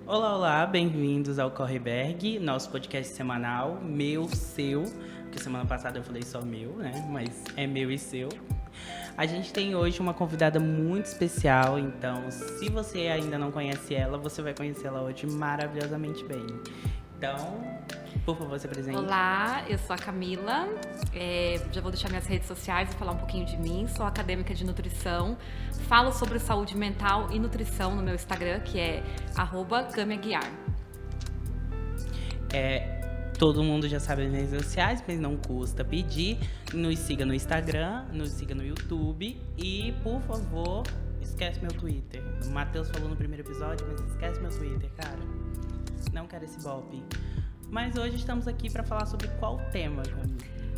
Olá, olá, bem-vindos ao Correberg, nosso podcast semanal, meu, seu, porque semana passada eu falei só meu, né? Mas é meu e seu. A gente tem hoje uma convidada muito especial, então se você ainda não conhece ela, você vai conhecê-la hoje maravilhosamente bem. Então, por favor, se apresente. Olá, eu sou a Camila, já vou deixar minhas redes sociais e falar um pouquinho de mim. Sou acadêmica de nutrição, falo sobre saúde mental e nutrição no meu Instagram, que é @camiaguiar. Todo mundo já sabe as redes sociais, mas não custa pedir. Nos siga no Instagram, nos siga no YouTube e, por favor, esquece meu Twitter. O Matheus falou no primeiro episódio, mas esquece meu Twitter, cara. Não quero esse golpe. Mas hoje estamos aqui para falar sobre qual tema, Camila?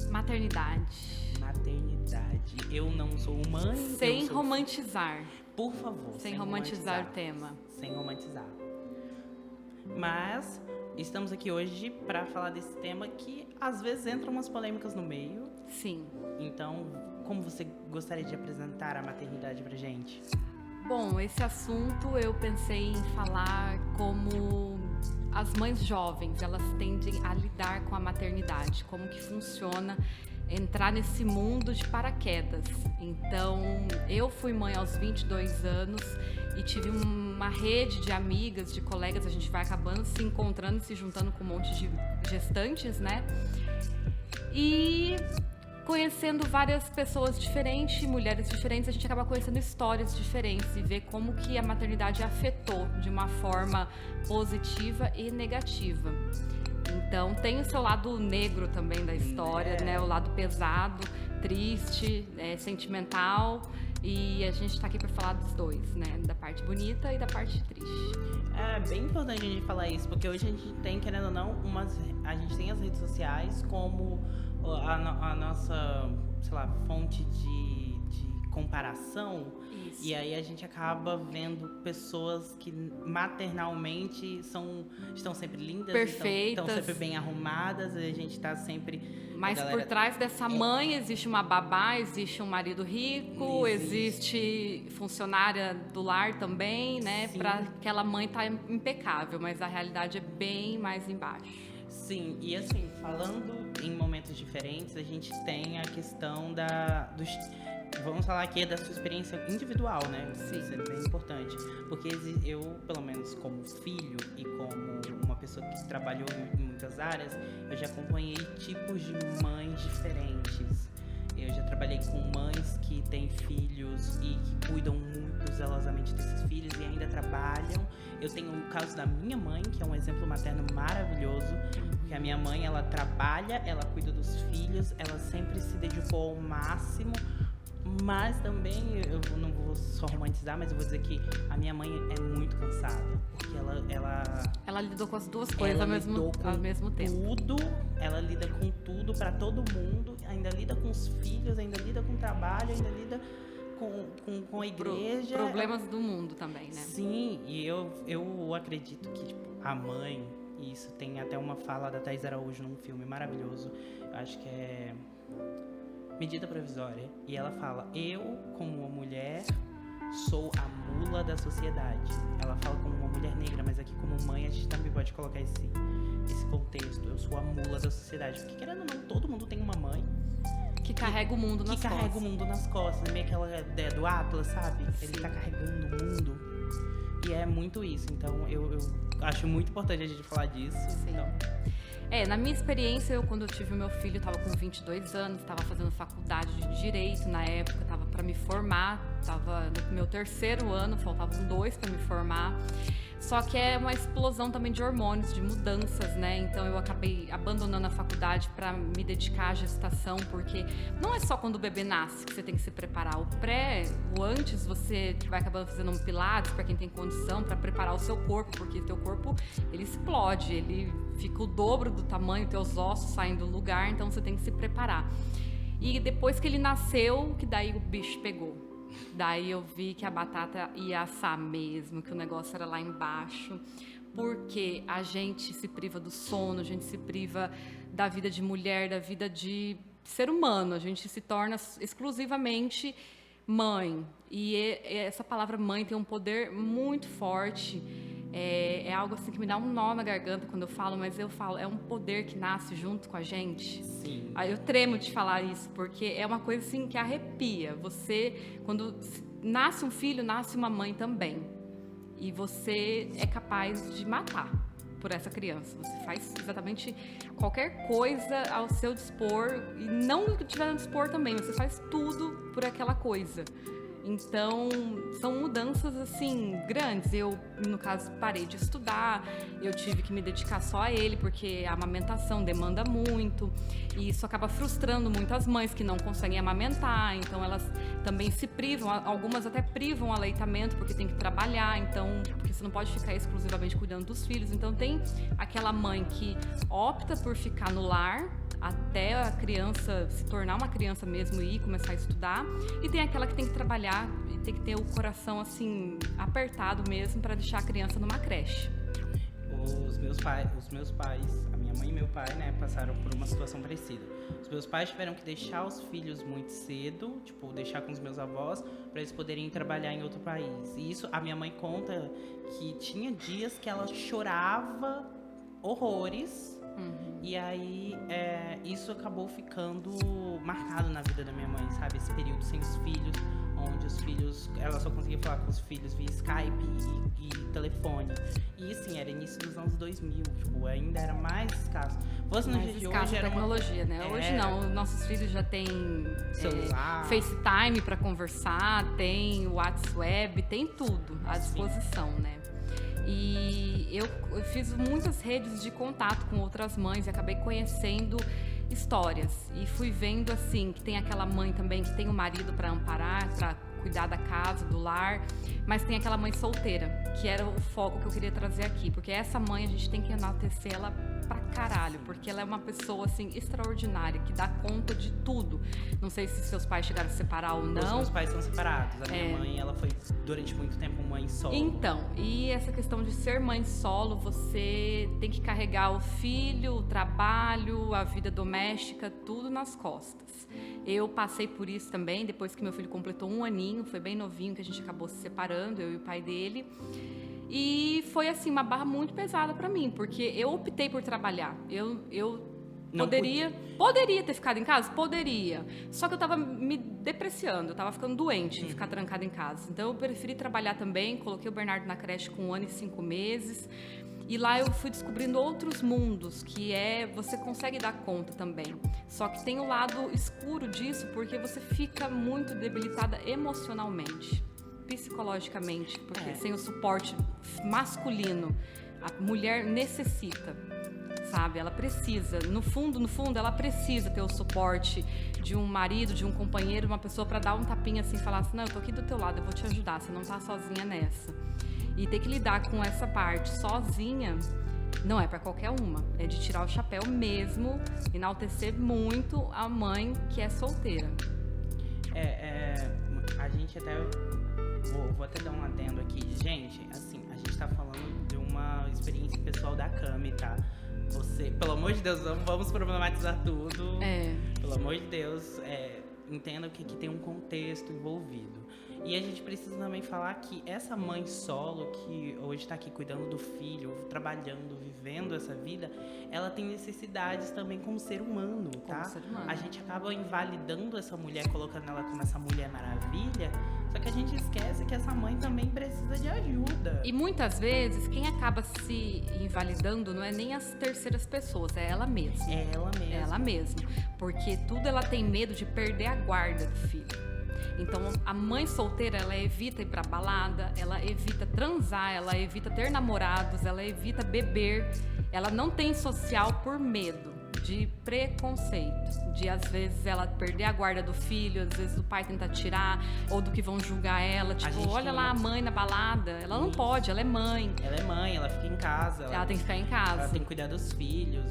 Maternidade. Maternidade. Eu não sou mãe. Sem romantizar. Por favor. Sem romantizar o tema. Sem romantizar. Mas estamos aqui hoje para falar desse tema que às vezes entram umas polêmicas no meio. Sim. Então, como você gostaria de apresentar a maternidade pra gente? Bom, esse assunto eu pensei em falar como as mães jovens, elas tendem a lidar com a maternidade, como que funciona entrar nesse mundo de paraquedas. Então, eu fui mãe aos 22 anos e tive uma rede de amigas, de colegas, a gente vai acabando se encontrando, se juntando com um monte de gestantes, né? E conhecendo várias pessoas diferentes, mulheres diferentes, a gente acaba conhecendo histórias diferentes e ver como que a maternidade afetou de uma forma positiva e negativa. Então, tem o seu lado negro também da história, né? O lado pesado, triste, sentimental. E a gente tá aqui para falar dos dois, né? Da parte bonita e da parte triste. É bem importante a gente falar isso, porque hoje a gente tem, querendo ou não, a gente tem as redes sociais como a nossa, sei lá, fonte de comparação. Isso. E aí a gente acaba vendo pessoas que maternalmente estão sempre lindas, perfeitas, estão sempre bem arrumadas, e a gente tá sempre... Mas por trás dessa mãe existe uma babá, existe um marido rico, existe funcionária do lar também, né? Para aquela mãe tá impecável, mas a realidade é bem mais embaixo. Sim, e assim, falando em momentos diferentes, a gente tem a questão vamos falar aqui da sua experiência individual, né? Sim. Isso é bem importante. Porque eu, pelo menos como filho e como uma pessoa que trabalhou em muitas áreas, eu já acompanhei tipos de mães diferentes. Eu já trabalhei com mães que têm filhos e que cuidam muito zelosamente desses filhos e ainda trabalham. Eu tenho o caso da minha mãe, que é um exemplo materno maravilhoso, porque a minha mãe, ela trabalha, ela cuida dos filhos, ela sempre se dedicou ao máximo. Mas também, eu não vou só romantizar, mas eu vou dizer que a minha mãe é muito cansada. Porque ela lidou com as duas coisas ao mesmo tempo. Ela lida com tudo pra todo mundo, ainda lida com os filhos, ainda lida com o trabalho, ainda lida com a igreja. Problemas do mundo também, né? Sim, e eu acredito que tipo, a mãe, e isso tem até uma fala da Thaís Araújo num filme maravilhoso, eu acho que é Medida Provisória, e ela fala: eu, como uma mulher, sou a mula da sociedade. Ela fala como uma mulher negra, mas aqui como mãe a gente também pode colocar esse contexto. Eu sou a mula da sociedade, porque querendo ou não, todo mundo tem uma mãe que carrega o mundo nas costas. Que carrega o mundo nas costas, meio aquela ideia do Atlas, sabe? Sim. Ele tá carregando o mundo. E é muito isso, então eu acho muito importante a gente falar disso. Sim. Então. Na minha experiência, quando eu tive o meu filho, eu tava com 22 anos, tava fazendo faculdade de Direito na época, tava para me formar, tava no meu 3º ano, faltavam 2 para me formar. Só que é uma explosão também de hormônios, de mudanças, né? Então eu acabei abandonando a faculdade para me dedicar à gestação, porque não é só quando o bebê nasce que você tem que se preparar. O antes, você vai acabando fazendo um pilates para quem tem condição, para preparar o seu corpo, porque teu corpo, ele explode, ele fica o dobro do tamanho, teus ossos saem do lugar, então você tem que se preparar. E depois que ele nasceu, que daí o bicho pegou. Daí eu vi que a batata ia assar mesmo, que o negócio era lá embaixo, porque a gente se priva do sono, a gente se priva da vida de mulher, da vida de ser humano, a gente se torna exclusivamente mãe. E essa palavra mãe tem um poder muito forte É algo assim que me dá um nó na garganta quando eu falo, mas eu falo, é um poder que nasce junto com a gente. Sim. Aí eu tremo de falar isso, porque é uma coisa assim que arrepia. Você, quando nasce um filho, nasce uma mãe também. E você é capaz de matar por essa criança. Você faz exatamente qualquer coisa ao seu dispor, e não o que tiver no dispor também, você faz tudo por aquela coisa. Então, são mudanças, assim, grandes. Eu, no caso, parei de estudar, eu tive que me dedicar só a ele, porque a amamentação demanda muito, e isso acaba frustrando muitas mães que não conseguem amamentar, então elas também se privam, algumas até privam o aleitamento, porque tem que trabalhar, então, porque você não pode ficar exclusivamente cuidando dos filhos. Então, tem aquela mãe que opta por ficar no lar, até a criança se tornar uma criança mesmo e começar a estudar, e tem aquela que tem que trabalhar e tem que ter o coração assim apertado mesmo para deixar a criança numa creche. Os meus pais, a minha mãe e meu pai, né, passaram por uma situação parecida. Os meus pais tiveram que deixar os filhos muito cedo, tipo, deixar com os meus avós, para eles poderem trabalhar em outro país. E isso, a minha mãe conta que tinha dias que ela chorava horrores. E aí, isso acabou ficando marcado na vida da minha mãe, sabe? Esse período sem os filhos, onde os filhos, ela só conseguia falar com os filhos via Skype e telefone. E assim, era início dos anos 2000, tipo, ainda era mais escasso. Fosse no dia de hoje, era tecnologia, né? Hoje não, nossos filhos já têm celular, FaceTime para conversar, tem WhatsApp, tem tudo à disposição, né? E eu fiz muitas redes de contato com outras mães e acabei conhecendo histórias. E fui vendo, assim, que tem aquela mãe também que tem o marido para amparar, para cuidar da casa, do lar, mas tem aquela mãe solteira, que era o foco que eu queria trazer aqui. Porque essa mãe, a gente tem que enaltecer ela pra caralho, porque ela é uma pessoa, assim, extraordinária, que dá conta de tudo. Não sei se seus pais chegaram a se separar ou não. Os meus pais são separados. A minha mãe, ela foi durante muito tempo mãe solo. Então, e essa questão de ser mãe solo, você tem que carregar o filho, o trabalho, a vida doméstica, tudo nas costas. Eu passei por isso também, depois que meu filho completou 1 aninho, foi bem novinho que a gente acabou se separando, eu e o pai dele. E foi, assim, uma barra muito pesada pra mim, porque eu optei por trabalhar. Eu poderia ter ficado em casa? Poderia. Só que eu tava me depreciando, eu tava ficando doente de ficar trancada em casa. Então eu preferi trabalhar também, coloquei o Bernardo na creche com 1 ano e 5 meses. E lá eu fui descobrindo outros mundos, que você consegue dar conta também. Só que tem o lado escuro disso, porque você fica muito debilitada emocionalmente, psicologicamente, porque sem o suporte masculino, a mulher necessita, sabe? Ela precisa, no fundo, ela precisa ter o suporte de um marido, de um companheiro, uma pessoa para dar um tapinha assim, falar assim, não, eu tô aqui do teu lado, eu vou te ajudar, você não tá sozinha nessa. E ter que lidar com essa parte sozinha não é para qualquer uma, é de tirar o chapéu mesmo, enaltecer muito a mãe que é solteira. A gente até... Vou até dar um adendo aqui. Gente, assim, a gente tá falando de uma experiência pessoal da Cami, tá? Você, pelo amor de Deus, não vamos problematizar tudo. Pelo amor de Deus, entenda que tem um contexto envolvido. E a gente precisa também falar que essa mãe solo que hoje está aqui cuidando do filho, trabalhando, vivendo essa vida, ela tem necessidades também como ser humano, tá? Como ser humano. A gente acaba invalidando essa mulher, colocando ela como essa mulher maravilha, só que a gente esquece que essa mãe também precisa de ajuda. E muitas vezes, quem acaba se invalidando não é nem as terceiras pessoas, é ela mesma. É ela mesma. É ela mesma. Porque tudo ela tem medo de perder a guarda do filho. Então, a mãe solteira, ela evita ir pra balada, ela evita transar, ela evita ter namorados, ela evita beber. Ela não tem social por medo, de preconceito, de às vezes ela perder a guarda do filho, às vezes o pai tenta tirar, ou do que vão julgar ela, tipo, olha lá a mãe na balada, ela não pode, ela é mãe. Ela é mãe, ela fica em casa. Ela tem que ficar em casa. Ela tem que cuidar dos filhos,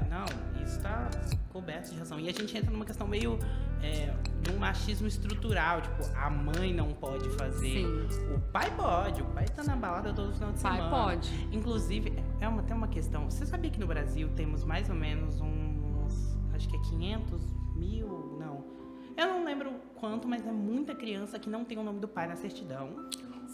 não, isso tá coberto de razão. E a gente entra numa questão meio de um machismo estrutural, tipo, a mãe não pode fazer. Sim. O pai pode, o pai tá na balada todo final de semana. O pai pode. Inclusive, tem uma questão, você sabia que no Brasil temos mais ou menos acho que é 500 mil, não. Eu não lembro quanto, mas é muita criança que não tem o nome do pai na certidão.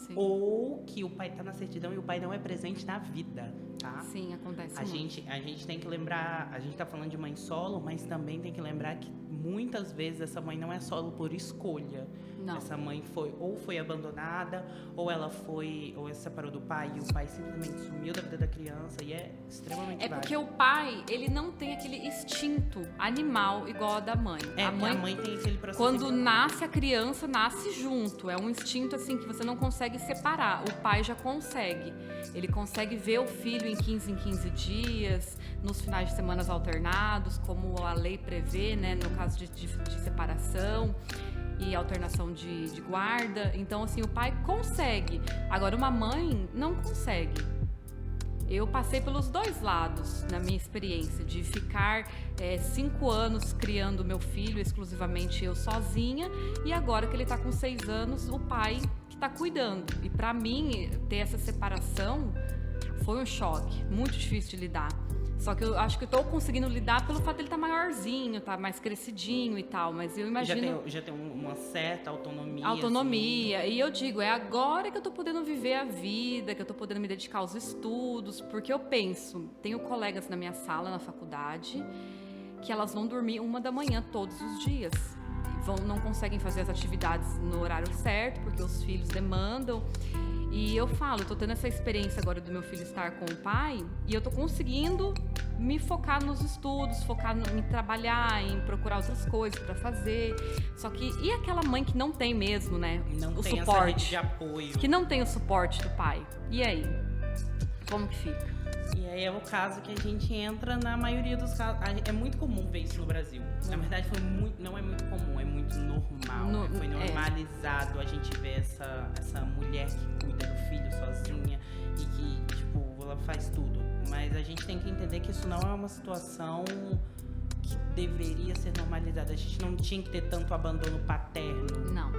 Sim. ou que o pai tá na certidão e o pai não é presente na vida, tá? Sim, acontece A muito. gente tem que lembrar, a gente tá falando de mãe solo, mas também tem que lembrar que muitas vezes essa mãe não é solo por escolha. Não. Essa mãe foi abandonada, ou ela se separou do pai e o pai simplesmente sumiu da vida da criança e é extremamente É válido. porque o pai, ele não tem aquele instinto animal igual a da mãe. A mãe tem aquele processo. Quando nasce a criança, nasce junto. É um instinto assim que você não consegue separar. O pai já consegue. Ele consegue ver o filho em 15 dias, nos finais de semanas alternados, como a lei prevê, né, no caso de separação e alternação de guarda. Então, assim, o pai consegue. Agora, uma mãe não consegue. Eu passei pelos dois lados na minha experiência, de ficar 5 anos criando meu filho, exclusivamente eu sozinha, e agora que ele está com 6 anos, o pai que está cuidando. E para mim, ter essa separação foi um choque, muito difícil de lidar. Só que eu acho que eu tô conseguindo lidar pelo fato dele estar maiorzinho, tá mais crescidinho e tal, mas eu imagino... Já tem uma certa autonomia. Autonomia, assim. e eu digo, é agora que eu tô podendo viver a vida, que eu tô podendo me dedicar aos estudos, porque eu penso, tenho colegas na minha sala, na faculdade, que elas vão dormir 1 da manhã todos os dias. Não conseguem fazer as atividades no horário certo, porque os filhos demandam. E eu falo, eu tô tendo essa experiência agora do meu filho estar com o pai, e eu tô conseguindo me focar nos estudos, focar em trabalhar, em procurar outras coisas pra fazer. Só que, e aquela mãe que não tem mesmo, né? Não o tem suporte. Essa rede de apoio. Que não tem o suporte do pai. E aí? Como que fica? E aí é o caso que a gente entra na maioria dos casos. É muito comum ver isso no Brasil. Na verdade, não é muito comum, é muito normal. Foi normalizado a gente ver essa mulher que cuida do filho sozinha e que, tipo, ela faz tudo. Mas a gente tem que entender que isso não é uma situação que deveria ser normalizada. A gente não tinha que ter tanto abandono paterno. Não.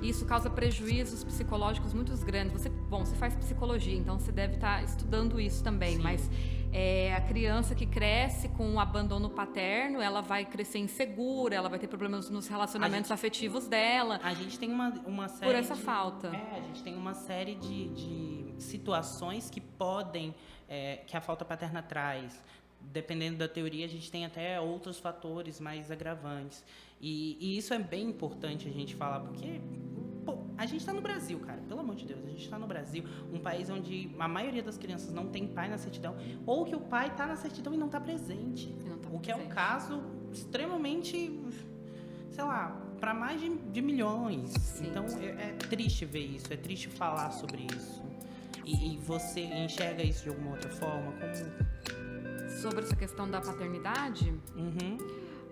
Isso causa prejuízos psicológicos muito grandes. Você faz psicologia, então você deve estar estudando isso também. Sim. Mas a criança que cresce com o abandono paterno, ela vai crescer insegura, ela vai ter problemas nos relacionamentos afetivos dela. A gente tem uma série por essa falta. A gente tem uma série de situações que podem, que a falta paterna traz. Dependendo da teoria, a gente tem até outros fatores mais agravantes. E isso é bem importante a gente falar, porque a gente está no Brasil, cara. Pelo amor de Deus, a gente está no Brasil, um país onde a maioria das crianças não tem pai na certidão, ou que o pai está na certidão e não está presente. Que é um caso extremamente, sei lá, para mais de milhões. Sim. Então, é triste ver isso, é triste falar sobre isso. E você enxerga isso de alguma outra forma? Sobre essa questão da paternidade,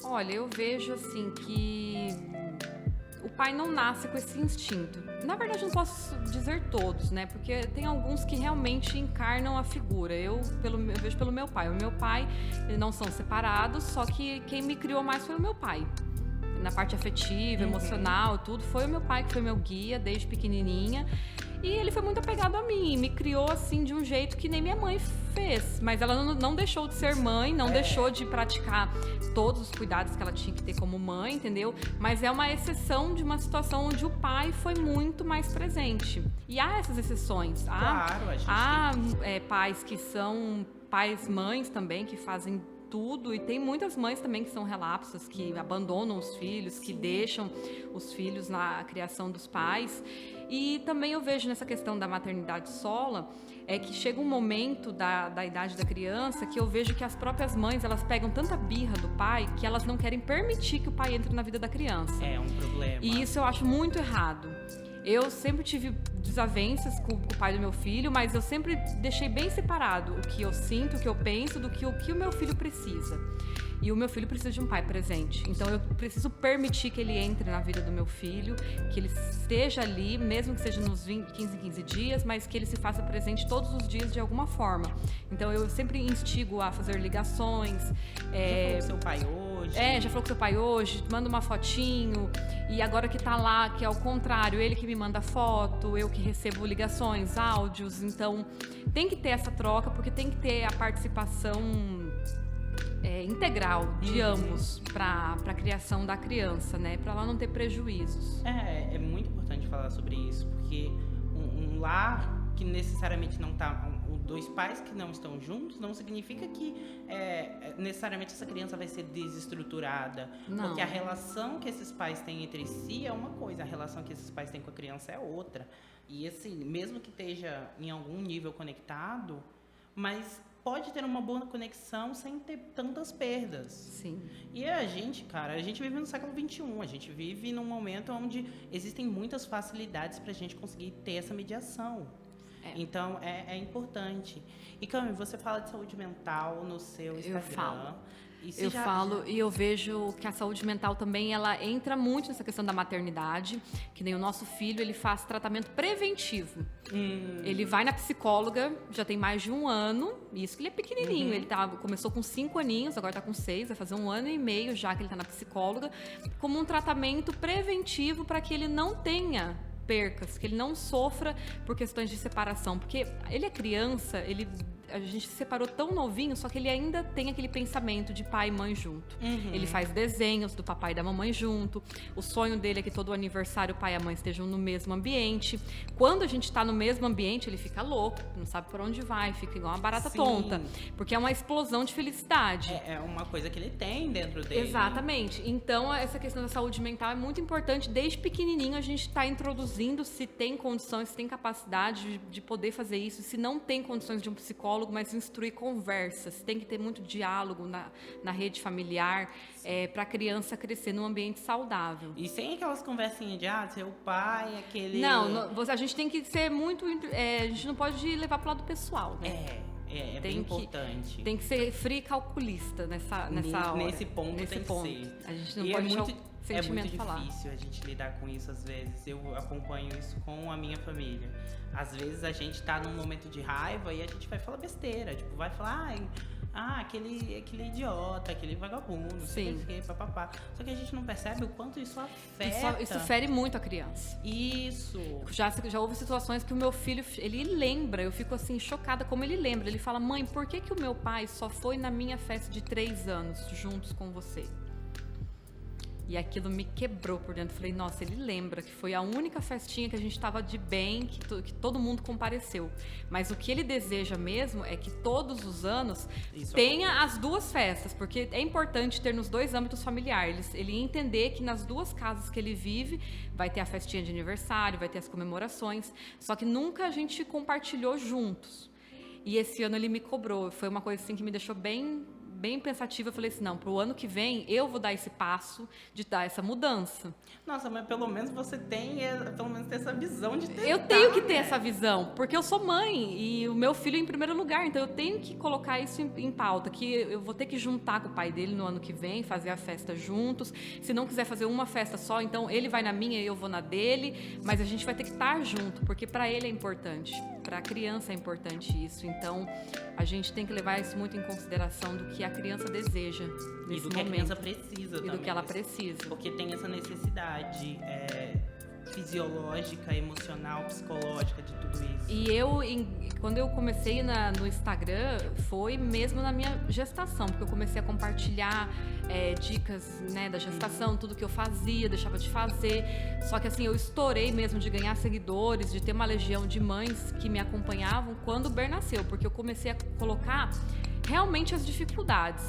olha, eu vejo assim que o pai não nasce com esse instinto. Na verdade, não posso dizer todos, né? Porque tem alguns que realmente encarnam a figura. Eu vejo pelo meu pai. O meu pai, eles não são separados, só que quem me criou mais foi o meu pai. Na parte afetiva, emocional, tudo, foi o meu pai que foi meu guia desde pequenininha. E ele foi muito apegado a mim, me criou assim de um jeito que nem minha mãe fez. Mas ela não deixou de ser mãe, não deixou de praticar todos os cuidados que ela tinha que ter como mãe, entendeu? Mas é uma exceção de uma situação onde o pai foi muito mais presente. E há essas exceções. Claro, há pais que são pais-mães também, que fazem tudo, e tem muitas mães também que são relapsas, que abandonam os filhos, que deixam os filhos na criação dos pais. E também eu vejo nessa questão da maternidade sola, que chega um momento da idade da criança que eu vejo que as próprias mães, elas pegam tanta birra do pai que elas não querem permitir que o pai entre na vida da criança. É um problema. E isso eu acho muito errado. Eu sempre tive desavenças com o pai do meu filho, mas eu sempre deixei bem separado o que eu sinto, o que eu penso, do que o meu filho precisa. E o meu filho precisa de um pai presente. Então eu preciso permitir que ele entre na vida do meu filho, que ele esteja ali, mesmo que seja nos 15 dias, mas que ele se faça presente todos os dias de alguma forma. Então eu sempre instigo a fazer ligações. Já falou com seu pai hoje? Já falou com seu pai hoje, manda uma fotinho. E agora que tá lá, que é o contrário, ele que me manda foto, eu que recebo ligações, áudios. Então tem que ter essa troca, porque tem que ter a participação integral de ambos para a criação da criança, né? Para ela não ter prejuízos. É muito importante falar sobre isso, porque um lar que necessariamente não tá, dois pais que não estão juntos, não significa que necessariamente essa criança vai ser desestruturada. Não. Porque a relação que esses pais têm entre si é uma coisa, a relação que esses pais têm com a criança é outra. E assim, mesmo que esteja em algum nível conectado, mas pode ter uma boa conexão sem ter tantas perdas. Sim. E a gente, cara, a gente vive no século XXI, a gente vive num momento onde existem muitas facilidades pra gente conseguir ter essa mediação. Então, é importante. E, Cami, você fala de saúde mental no seu Instagram. Eu falo e eu vejo que a saúde mental também, ela entra muito nessa questão da maternidade, que nem o nosso filho, ele faz tratamento preventivo. Ele vai na psicóloga, já tem mais de 1 ano, isso que ele é pequenininho, ele começou com 5 aninhos, agora tá com 6, vai fazer 1 ano e meio já que ele tá na psicóloga, como um tratamento preventivo para que ele não tenha percas, que ele não sofra por questões de separação, porque ele é criança, a gente se separou tão novinho, só que ele ainda tem aquele pensamento de pai e mãe junto. Ele faz desenhos do papai e da mamãe junto. O sonho dele é que todo aniversário o pai e a mãe estejam no mesmo ambiente. Quando a gente tá no mesmo ambiente, ele fica louco, não sabe por onde vai, fica igual uma barata tonta, porque é uma explosão de felicidade. É uma coisa que ele tem dentro dele. Exatamente. Então, essa questão da saúde mental é muito importante. Desde pequenininho, a gente está introduzindo, se tem condições, se tem capacidade de poder fazer isso, se não tem condições de um psicólogo, mas instruir conversas, tem que ter muito diálogo na rede familiar, para a criança crescer num ambiente saudável. E sem aquelas conversinhas de seu pai, aquele... Não, a gente tem que ser muito... a gente não pode levar para o lado pessoal, né? É bem importante. Tem que ser frio e calculista nessa hora. Nesse ponto tem que ser. A gente não pode deixar o sentimento falar. É muito difícil a gente lidar com isso às vezes. Eu acompanho isso com a minha família. Às vezes a gente tá num momento de raiva e a gente vai falar besteira. Tipo, vai falar... aquele idiota, aquele vagabundo, não sei o que, papapá. Só que a gente não percebe o quanto isso afeta. Isso fere muito a criança. Isso. Já houve situações que o meu filho, ele lembra, eu fico assim, chocada como ele lembra. Ele fala, mãe, por que o meu pai só foi na minha festa de 3 anos juntos com você? E aquilo me quebrou por dentro. Falei, nossa, ele lembra que foi a única festinha que a gente estava de bem, que todo mundo compareceu. Mas o que ele deseja mesmo é que todos os anos tenha as 2 festas, porque é importante ter nos 2 âmbitos familiares. Ele entender que nas 2 casas que ele vive, vai ter a festinha de aniversário, vai ter as comemorações, só que nunca a gente compartilhou juntos. E esse ano ele me cobrou. Foi uma coisa assim que me deixou bem pensativa. Eu falei assim, não, pro ano que vem eu vou dar esse passo de dar essa mudança. Nossa, mas pelo menos você tem, pelo menos tem essa visão de ter. Eu tenho que ter essa visão, porque eu sou mãe e o meu filho é em primeiro lugar, então eu tenho que colocar isso em pauta, que eu vou ter que juntar com o pai dele no ano que vem, fazer a festa juntos. Se não quiser fazer uma festa só, então ele vai na minha e eu vou na dele, mas a gente vai ter que estar junto, porque para ele é importante, para a criança é importante isso. Então a gente tem que levar isso muito em consideração do que a criança deseja nesse momento. E do que a criança precisa também. E do que ela precisa. Porque tem essa necessidade fisiológica, emocional, psicológica de tudo isso. E quando eu comecei no Instagram, foi mesmo na minha gestação, porque eu comecei a compartilhar dicas, né, da gestação, tudo que eu fazia, deixava de fazer. Só que assim, eu estourei mesmo de ganhar seguidores, de ter uma legião de mães que me acompanhavam quando o Ber nasceu, porque eu comecei a colocar realmente as dificuldades.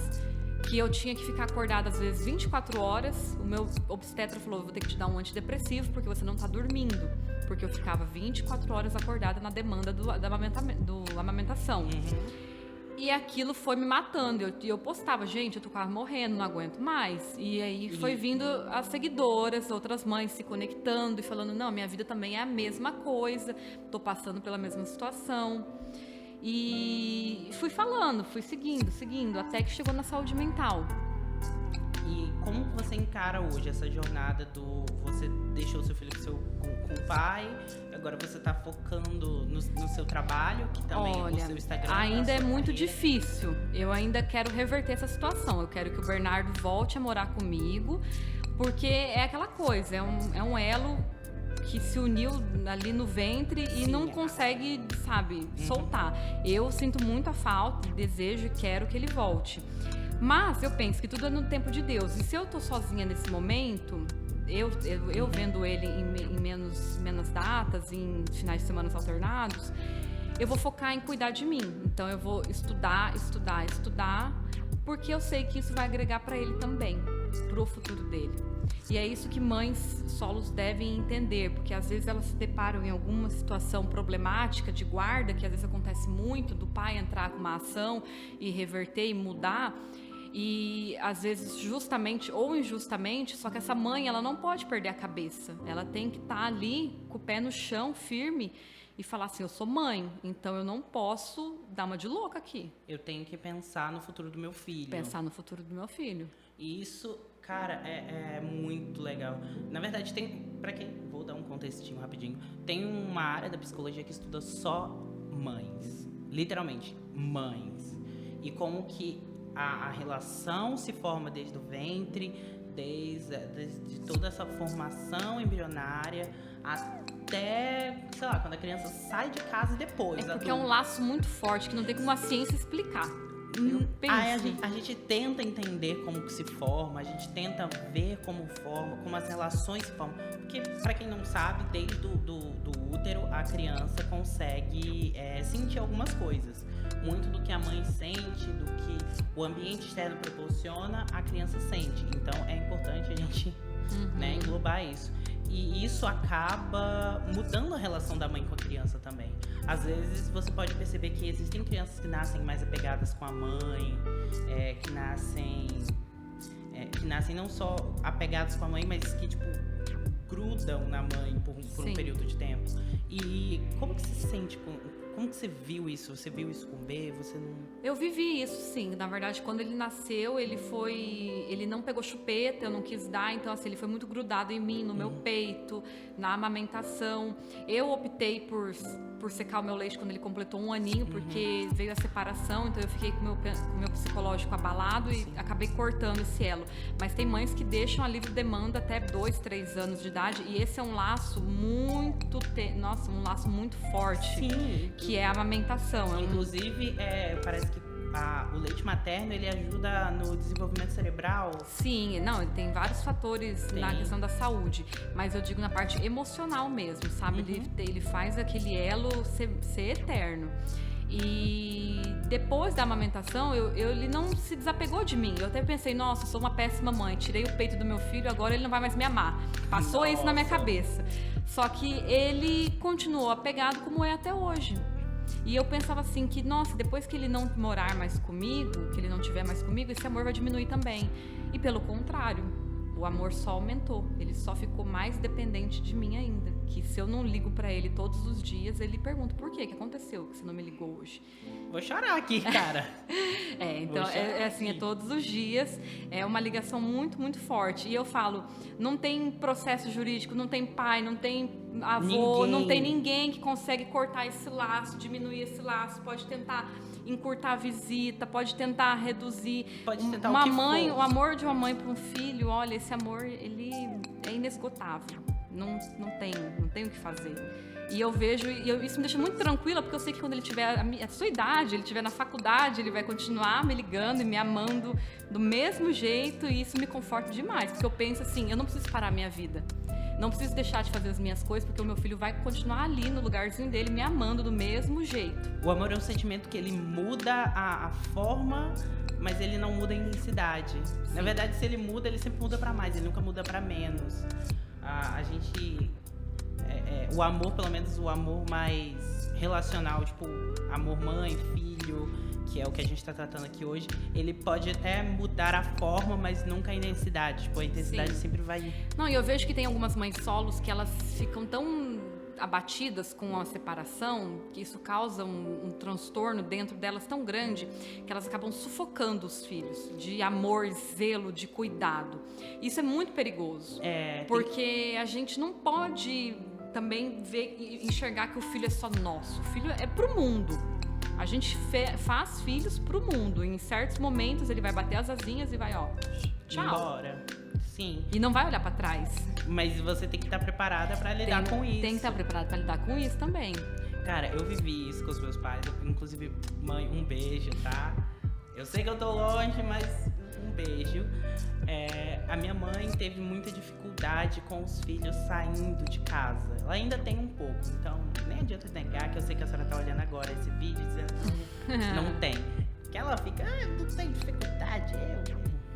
Que eu tinha que ficar acordada às vezes 24 horas. O meu obstetra falou, vou ter que te dar um antidepressivo porque você não tá dormindo. Porque eu ficava 24 horas acordada na demanda da amamentação. E aquilo foi me matando. Eu postava, gente, eu tô quase morrendo, não aguento mais. E aí foi vindo as seguidoras, outras mães se conectando e falando, não, minha vida também é a mesma coisa, tô passando pela mesma situação. E fui falando, fui seguindo, até que chegou na saúde mental. E como você encara hoje essa jornada você deixou seu filho com o pai, agora você tá focando no seu trabalho, que também o seu Instagram. Ainda é muito difícil. Eu ainda quero reverter essa situação. Eu quero que o Bernardo volte a morar comigo, porque é aquela coisa, é um elo que se uniu ali no ventre e não consegue, sabe, soltar. Eu sinto muita falta, desejo e quero que ele volte. Mas eu penso que tudo é no tempo de Deus. E se eu tô sozinha nesse momento, eu vendo ele em menos datas, em finais de semana alternados, eu vou focar em cuidar de mim. Então eu vou estudar, porque eu sei que isso vai agregar para ele também, pro futuro dele. E é isso que mães solos devem entender, porque às vezes elas se deparam em alguma situação problemática de guarda, que às vezes acontece muito, do pai entrar com uma ação e reverter e mudar, e às vezes justamente ou injustamente, só que essa mãe, ela não pode perder a cabeça, ela tem que estar ali com o pé no chão, firme, e falar assim, eu sou mãe, então eu não posso dar uma de louca aqui. Eu tenho que pensar no futuro do meu filho. Pensar no futuro do meu filho. E isso, cara, é muito legal. Na verdade, vou dar um contextinho rapidinho. Tem uma área da psicologia que estuda só mães. Literalmente, mães. E como que a relação se forma desde o ventre, desde toda essa formação embrionária até, sei lá, quando a criança sai de casa e depois. É porque é um laço muito forte que não tem como a ciência explicar. Aí a gente tenta entender como que se forma, a gente tenta ver como as relações se formam. Porque, para quem não sabe, desde do útero, a criança consegue sentir algumas coisas. Muito do que a mãe sente, do que o ambiente externo proporciona, a criança sente. Então, é importante a gente englobar isso. E isso acaba mudando a relação da mãe com a criança também. Às vezes você pode perceber que existem crianças que nascem mais apegadas com a mãe, que nascem não só apegadas com a mãe, mas que tipo grudam na mãe por um período de tempo. E como que se sente como que você viu isso? Você viu isso com o B? Você não... Eu vivi isso, sim. Na verdade, quando ele nasceu, ele não pegou chupeta, eu não quis dar, então assim, ele foi muito grudado em mim, no meu peito, na amamentação. Eu optei por secar o meu leite quando ele completou 1 aninho, porque veio a separação, então eu fiquei com o meu psicológico abalado e acabei cortando esse elo. Mas tem mães que deixam a livre demanda até 2, 3 anos de idade, e esse é um laço um laço muito forte. Sim. Que é a amamentação. Inclusive, parece que o leite materno, ele ajuda no desenvolvimento cerebral. Sim, não, ele tem vários fatores na questão da saúde, mas eu digo na parte emocional mesmo, sabe? Ele faz aquele elo ser eterno. E depois da amamentação, ele não se desapegou de mim. Eu até pensei, nossa, sou uma péssima mãe, tirei o peito do meu filho, agora ele não vai mais me amar. Passou isso na minha cabeça. Só que ele continuou apegado como é até hoje. E eu pensava assim que, nossa, depois que ele não morar mais comigo, que ele não estiver mais comigo, esse amor vai diminuir também. E pelo contrário, o amor só aumentou. Ele só ficou mais dependente de mim ainda. Que se eu não ligo pra ele todos os dias, ele pergunta, por quê? O que aconteceu que você não me ligou hoje? Vou chorar aqui, cara. Então é todos os dias. É uma ligação muito, muito forte. E eu falo, não tem processo jurídico, não tem pai, não tem avô, não tem ninguém que consegue cortar esse laço, diminuir esse laço. Pode tentar encurtar a visita, pode tentar reduzir. Pode tentar o amor de uma mãe para um filho, olha, esse amor, ele é inesgotável. Não tem o que fazer. E eu vejo, isso me deixa muito tranquila, porque eu sei que quando ele tiver a sua idade, ele estiver na faculdade, ele vai continuar me ligando e me amando do mesmo jeito, e isso me conforta demais, porque eu penso assim, eu não preciso parar a minha vida. Não preciso deixar de fazer as minhas coisas, porque o meu filho vai continuar ali no lugarzinho dele, me amando do mesmo jeito. O amor é um sentimento que ele muda a forma, mas ele não muda a intensidade. Sim. Na verdade, se ele muda, ele sempre muda pra mais, ele nunca muda pra menos. A gente... o amor, pelo menos o amor mais relacional, tipo amor mãe, filho, que é o que a gente tá tratando aqui hoje, ele pode até mudar a forma, mas nunca a intensidade. Tipo, a intensidade sempre vai... Não, e eu vejo que tem algumas mães solos que elas ficam tão abatidas com a separação, que isso causa um transtorno dentro delas tão grande, que elas acabam sufocando os filhos de amor, zelo, de cuidado. Isso é muito perigoso, porque a gente não pode também enxergar que o filho é só nosso. O filho é pro mundo. A gente faz filhos pro mundo. Em certos momentos ele vai bater as asinhas e vai, ó, tchau. Embora. Sim. E não vai olhar pra trás. Mas você tem que estar preparada pra lidar com isso. Tem que estar preparada pra lidar com isso também. Cara, eu vivi isso com os meus pais. Inclusive, mãe, um beijo, tá? Eu sei que eu tô longe, mas um beijo. A minha mãe, teve muita dificuldade com os filhos saindo de casa. Ela ainda tem um pouco, então nem adianta negar, que eu sei que a senhora tá olhando agora esse vídeo dizendo que não tem. Que ela fica, não tem dificuldade,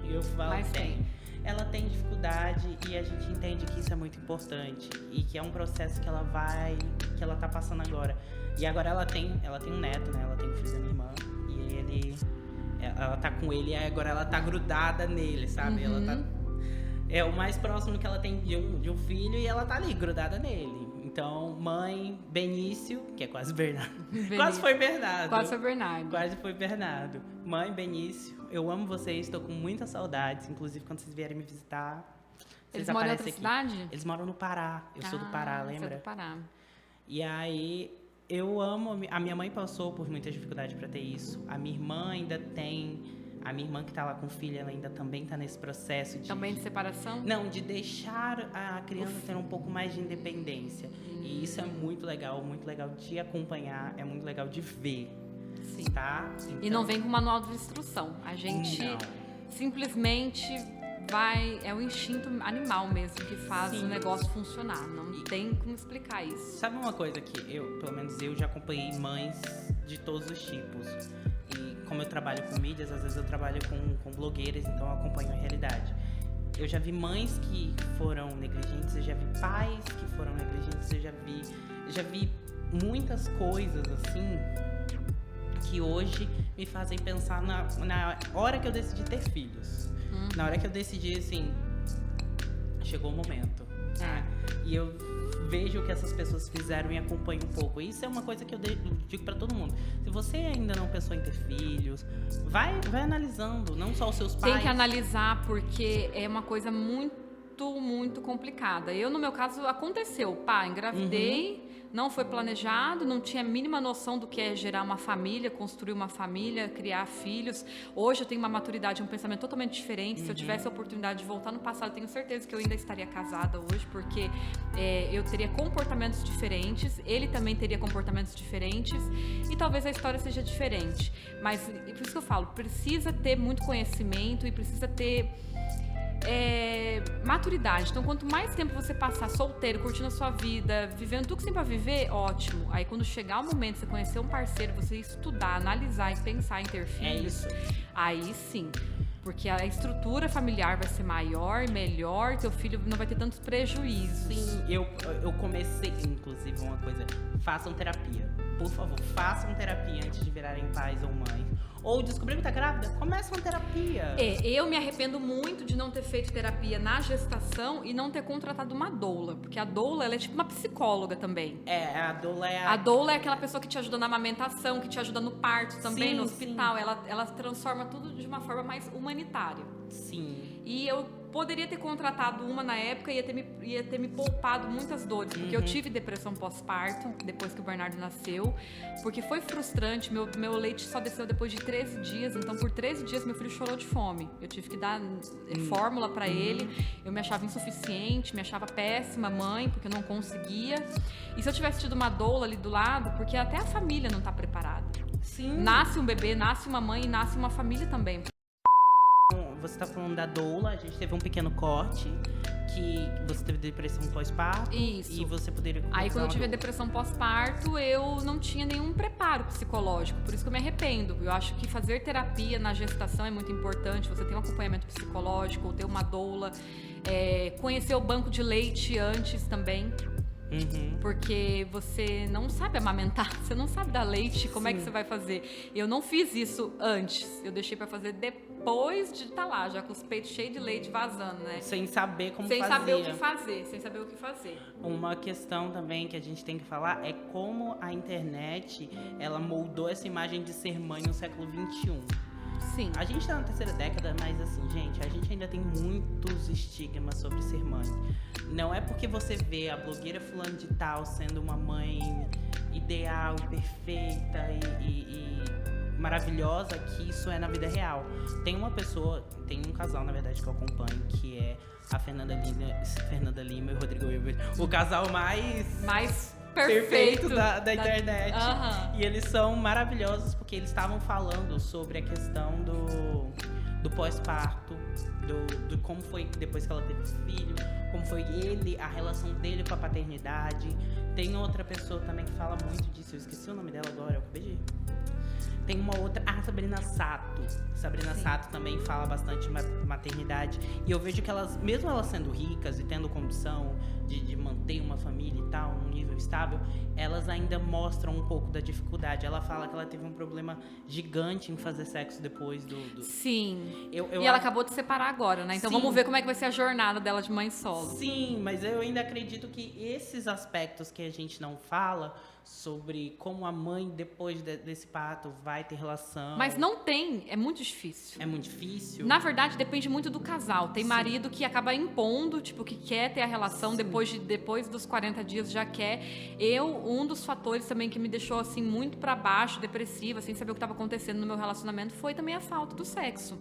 eu falo, Mas tem. Ela tem dificuldade e a gente entende que isso é muito importante e que é um processo que ela tá passando agora. E agora ela tem um neto, né? Ela tem um filho da minha irmã e ela tá com ele e agora ela tá grudada nele, sabe? Ela tá, é o mais próximo que ela tem de um filho e ela tá ali grudada nele. Então, mãe, Benício, que é quase Bernardo. Quase foi Bernardo. Quase foi Bernardo. Quase foi Bernardo. Mãe, Benício, eu amo vocês, estou com muitas saudades. Inclusive, quando vocês vierem me visitar, Eles moram em outra aqui. cidade? Eles moram no Pará. Eu sou do Pará, lembra? Você é do Pará. E aí, eu amo... A minha mãe passou por muita dificuldade para ter isso. A minha irmã ainda tem... A minha irmã que tá lá com filha, ela ainda também tá nesse processo de... Também de separação? Não, de deixar a criança ter um pouco mais de independência. E isso é muito legal de acompanhar, é muito legal de ver. Sim. Tá? Então, E não vem com manual de instrução. A gente simplesmente vai... É o instinto animal mesmo que faz o negócio funcionar. Não tem como explicar isso. Sabe uma coisa que pelo menos eu já acompanhei mães de todos os tipos. E como eu trabalho com mídias, às vezes eu trabalho com blogueiras, então eu acompanho a realidade. Eu já vi mães que foram negligentes, eu já vi pais que foram negligentes, eu já vi muitas coisas assim que hoje me fazem pensar na hora que eu decidi ter filhos. Na hora que eu decidi, assim, chegou o momento. E eu vejo o que essas pessoas fizeram e acompanho um pouco. Isso é uma coisa que eu digo pra todo mundo. Se você ainda não pensou em ter filhos, vai analisando, não só os seus pais. Tem que analisar porque é uma coisa muito, muito complicada. Eu, no meu caso, aconteceu. Pá, engravidei, não foi planejado, não tinha a mínima noção do que é gerar uma família, construir uma família, criar filhos. Hoje eu tenho uma maturidade, um pensamento totalmente diferente. Se eu tivesse a oportunidade de voltar no passado, tenho certeza que eu ainda estaria casada hoje, porque eu teria comportamentos diferentes, ele também teria comportamentos diferentes e talvez a história seja diferente. Mas, por isso que eu falo, precisa ter muito conhecimento e precisa ter... maturidade. Então, quanto mais tempo você passar solteiro, curtindo a sua vida, vivendo tudo que você tem pra viver, ótimo. Aí, quando chegar o momento de você conhecer um parceiro, você estudar, analisar e pensar em ter filhos, aí sim. Porque a estrutura familiar vai ser maior, melhor, teu filho não vai ter tantos prejuízos. Sim, eu comecei, inclusive, uma coisa, façam terapia. Por favor, façam terapia antes de virarem pais ou mães. Ou descobriram que tá grávida, começa uma terapia. Eu me arrependo muito de não ter feito terapia na gestação e não ter contratado uma doula. Porque a doula, ela é tipo uma psicóloga também. A doula é A doula é aquela pessoa que te ajuda na amamentação, que te ajuda no parto também, Sim, no hospital. Ela transforma tudo de uma forma mais humanitária. Sim. E eu poderia ter contratado uma na época e ia ter me poupado muitas dores. Porque eu tive depressão pós-parto, depois que o Bernardo nasceu. Porque foi frustrante, meu leite só desceu depois de 13 dias. Então, por 13 dias, meu filho chorou de fome. Eu tive que dar fórmula pra ele. Eu me achava insuficiente, me achava péssima mãe, porque eu não conseguia. E se eu tivesse tido uma doula ali do lado, porque até a família não tá preparada. Sim. Nasce um bebê, nasce uma mãe e nasce uma família também. Você tá falando da doula, a gente teve um pequeno corte, que você teve depressão pós-parto. Isso. E você poderia... Aí quando eu tive a depressão pós-parto, eu não tinha nenhum preparo psicológico, por isso que eu me arrependo. Eu acho que fazer terapia na gestação é muito importante, você ter um acompanhamento psicológico, ou ter uma doula, conhecer o banco de leite antes também. Porque você não sabe amamentar, você não sabe dar leite, como é que você vai fazer? Eu não fiz isso antes, eu deixei pra fazer depois de estar lá, já com os peitos cheios de leite vazando, né? Sem saber como sem fazer. saber o que fazer. Uma questão também que a gente tem que falar é como a internet, ela moldou essa imagem de ser mãe no século XXI. Sim. A gente tá na terceira década, mas assim, gente, a gente ainda tem muitos estigmas sobre ser mãe. Não é porque você vê a blogueira fulano de tal sendo uma mãe ideal e perfeita e maravilhosa que isso é na vida real. Tem um casal, na verdade, que eu acompanho, que é a Fernanda Lima e o Rodrigo Hilbert. O casal mais perfeito da internet. E eles são maravilhosos porque eles estavam falando sobre a questão do pós-parto, do como foi depois que ela teve filho, como foi a relação dele com a paternidade. Tem outra pessoa também que fala muito disso, eu esqueci o nome dela agora, eu acabei de... Tem uma outra, Sabrina Sato. Sabrina Sato também fala bastante de maternidade. E eu vejo que elas, mesmo elas sendo ricas e tendo condição de manter uma família e tal, num nível estável, elas ainda mostram um pouco da dificuldade. Ela fala que ela teve um problema gigante em fazer sexo depois do... Sim. E ela acabou de separar agora, né? Então vamos ver como é que vai ser a jornada dela de mãe solo. Sim, mas eu ainda acredito que esses aspectos que a gente não fala sobre como a mãe, depois desse parto, vai ter relação... Mas não tem, é muito difícil. É muito difícil? Na verdade, depende muito do casal. Tem marido que acaba impondo, tipo, que quer ter a relação, depois dos 40 dias já quer. Um dos fatores também que me deixou, assim, muito pra baixo, depressiva, sem saber o que estava acontecendo no meu relacionamento, foi também a falta do sexo.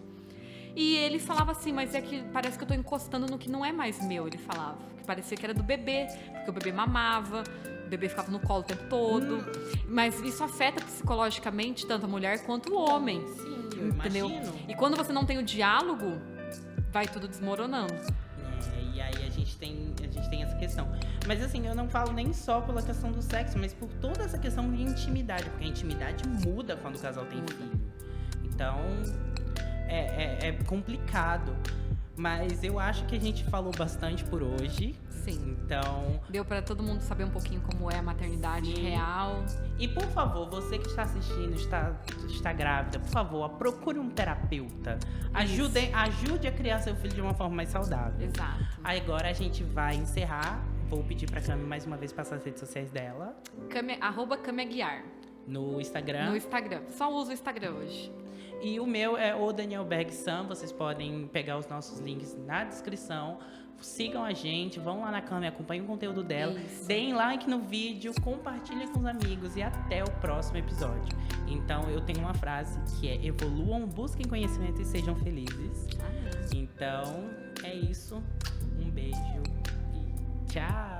E ele falava assim, mas é que parece que eu tô encostando no que não é mais meu, ele falava. Que parecia que era do bebê, porque o bebê mamava, o bebê ficava no colo o tempo todo. Mas isso afeta psicologicamente tanto a mulher quanto o homem. Sim, eu entendeu? imagino. E quando você não tem o diálogo, vai tudo desmoronando. E aí a gente tem essa questão. Mas assim, eu não falo nem só pela questão do sexo, mas por toda essa questão de intimidade. Porque a intimidade muda quando o casal tem filho. Então, é complicado. Mas eu acho que a gente falou bastante por hoje. Sim. Então... Deu pra todo mundo saber um pouquinho como é a maternidade real. E, por favor, você que está assistindo, está grávida, por favor, procure um terapeuta. Ajude a criar seu filho de uma forma mais saudável. Exato. Agora a gente vai encerrar. Vou pedir pra Cami mais uma vez passar as redes sociais dela. @CamiAguiar. No Instagram. No Instagram. Só uso o Instagram hoje. E o meu é o Daniel Berg Sam. Vocês podem pegar os nossos links na descrição. Sigam a gente, vão lá na Cami, acompanhem o conteúdo dela. Isso. Deem like no vídeo, compartilhem com os amigos e até o próximo episódio. Então, eu tenho uma frase que é: evoluam, busquem conhecimento e sejam felizes. Então, é isso. Um beijo e tchau!